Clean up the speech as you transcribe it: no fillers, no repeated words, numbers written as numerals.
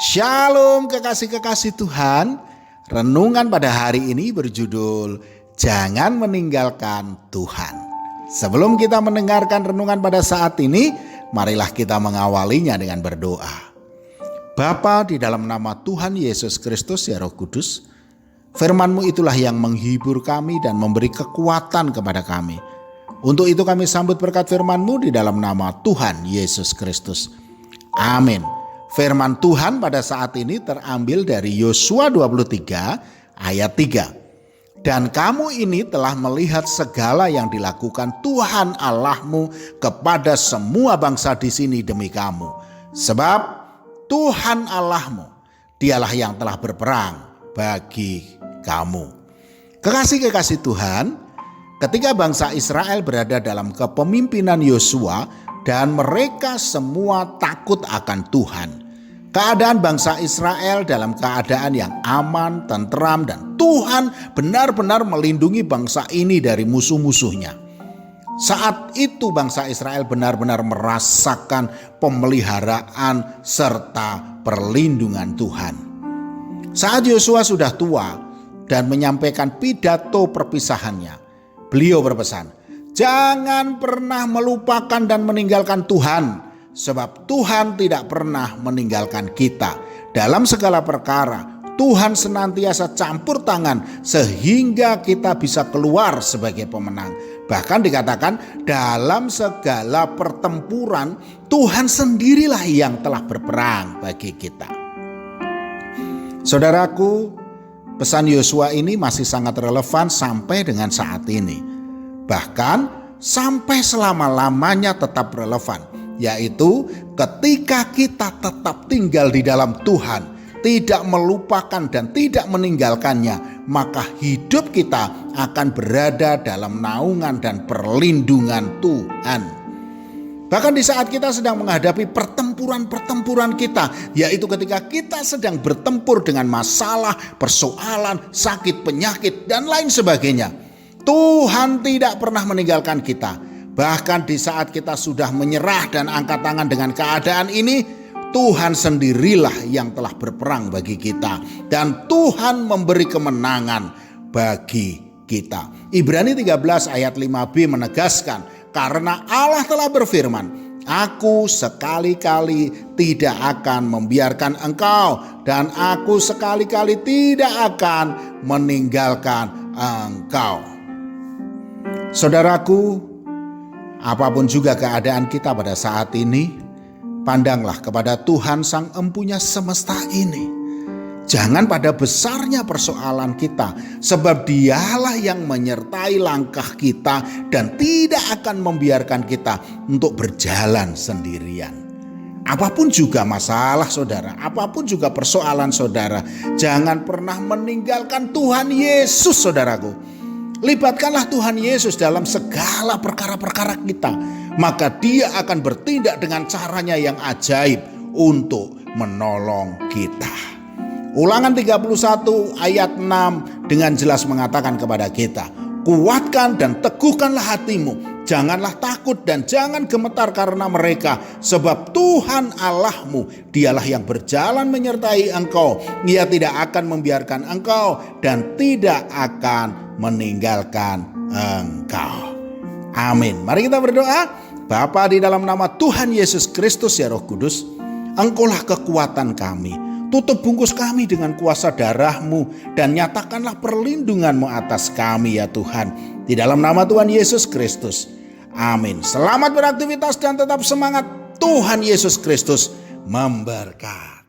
Shalom kekasih-kekasih Tuhan. Renungan pada hari ini berjudul Jangan Meninggalkan Tuhan. Sebelum kita mendengarkan renungan pada saat ini, marilah kita mengawalinya dengan berdoa. Bapa, di dalam nama Tuhan Yesus Kristus ya Roh Kudus, firman-Mu itulah yang menghibur kami dan memberi kekuatan kepada kami. Untuk itu kami sambut berkat firman-Mu di dalam nama Tuhan Yesus Kristus. Amin. Firman Tuhan pada saat ini terambil dari Yosua 23 ayat 3. Dan kamu ini telah melihat segala yang dilakukan Tuhan Allahmu kepada semua bangsa di sini demi kamu. Sebab Tuhan Allahmu, dialah yang telah berperang bagi kamu. Kekasih-kekasih Tuhan, ketika bangsa Israel berada dalam kepemimpinan Yosua dan mereka semua takut akan Tuhan, keadaan bangsa Israel dalam keadaan yang aman, tentram, dan Tuhan benar-benar melindungi bangsa ini dari musuh-musuhnya. Saat itu bangsa Israel benar-benar merasakan pemeliharaan serta perlindungan Tuhan. Saat Yosua sudah tua dan menyampaikan pidato perpisahannya, beliau berpesan, jangan pernah melupakan dan meninggalkan Tuhan, sebab Tuhan tidak pernah meninggalkan kita. Dalam segala perkara, Tuhan senantiasa campur tangan sehingga kita bisa keluar sebagai pemenang. Bahkan dikatakan dalam segala pertempuran, Tuhan sendirilah yang telah berperang bagi kita. Saudaraku, pesan Yosua ini masih sangat relevan sampai dengan saat ini. Bahkan sampai selama-lamanya tetap relevan, yaitu ketika kita tetap tinggal di dalam Tuhan, tidak melupakan dan tidak meninggalkannya, maka hidup kita akan berada dalam naungan dan perlindungan Tuhan. Bahkan di saat kita sedang menghadapi pertempuran kita, yaitu ketika kita sedang bertempur dengan masalah, persoalan, sakit, penyakit, dan lain sebagainya, Tuhan tidak pernah meninggalkan kita. Bahkan di saat kita sudah menyerah dan angkat tangan dengan keadaan ini, Tuhan sendirilah yang telah berperang bagi kita. Dan Tuhan memberi kemenangan bagi kita. Ibrani 13 ayat 5b menegaskan, karena Allah telah berfirman, aku sekali-kali tidak akan membiarkan engkau, dan aku sekali-kali tidak akan meninggalkan engkau. Saudaraku, apapun juga keadaan kita pada saat ini, pandanglah kepada Tuhan Sang Empunya semesta ini. Jangan pada besarnya persoalan kita, sebab Dialah yang menyertai langkah kita dan tidak akan membiarkan kita untuk berjalan sendirian. Apapun juga masalah saudara, apapun juga persoalan saudara, jangan pernah meninggalkan Tuhan Yesus saudaraku. Libatkanlah Tuhan Yesus dalam segala perkara-perkara kita, maka Dia akan bertindak dengan caranya yang ajaib untuk menolong kita. Ulangan 31 ayat 6 dengan jelas mengatakan kepada kita, kuatkan dan teguhkanlah hatimu, janganlah takut dan jangan gemetar karena mereka, sebab Tuhan Allahmu, dialah yang berjalan menyertai engkau. Ia tidak akan membiarkan engkau dan tidak akan meninggalkan engkau. Amin. Mari kita berdoa. Bapa, di dalam nama Tuhan Yesus Kristus ya Roh Kudus, Engkaulah kekuatan kami. Tutup bungkus kami dengan kuasa darah-Mu dan nyatakanlah perlindungan-Mu atas kami ya Tuhan. Di dalam nama Tuhan Yesus Kristus. Amin. Selamat beraktivitas dan tetap semangat. Tuhan Yesus Kristus memberkati.